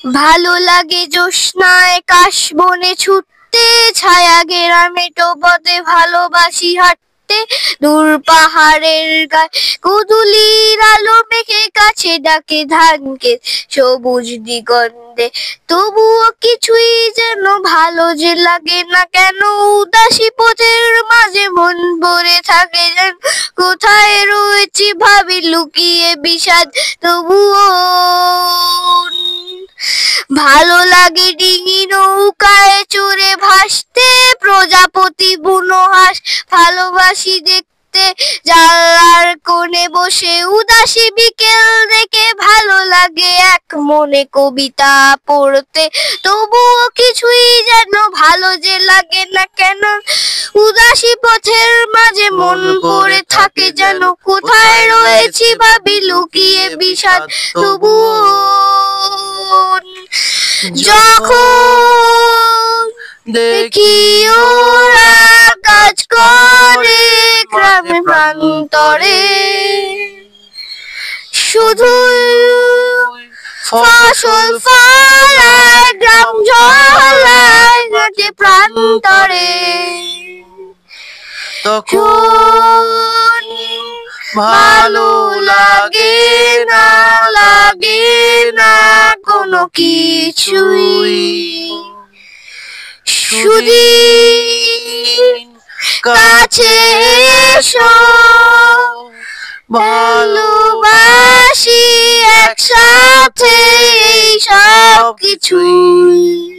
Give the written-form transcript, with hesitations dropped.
ভালো লাগে জ্যোৎস্নায় কাশবনে ছুটতে, ছায়া গ্রামে পথে ভালোবাসি হাঁটতে। দূর পাহাড়ের গায়ে গোধূলির আলো মেঘে কাছে ডাকে ধান ক্ষেত সবুজ দিগন্তে, তবুও কিছুই যেন ভালো যে লাগে না কেন। উদাসী পথের মাঝে মন ভরে থাকে যেন কোথায় রয়েছি ভাবি লুকিয়ে বিষাদ, তবুও ভালো লাগে ডিঙি নৌকায় চড়ে ভাসতে, প্রজাপতি বুনো হাঁস ভালোবাসি দেখতে। জানলার কোণে বসে উদাসী বিকেল দেখে ভালো লাগে এক মনে কবিতা পড়তে, তবুও কিছুই যেন ভালো যে লাগে না কেন। উদাসী পথের মাঝে মন পড়ে থাকে যেন কোথায় রয়েছি ভাবি লুকিয়ে বিষাদ, তবুও যখন দেখি ওরা কাজ করে গ্রামে প্রান্তরে, শুধু ফসল ফলায় গ্রাম ঝলায় মাঠে প্রান্তরে, তখন ভালো লাগে না কোনো কিছুই। সুদিন কাছে এসো, ভালোবাসি একসাথে এই সব কিছুই।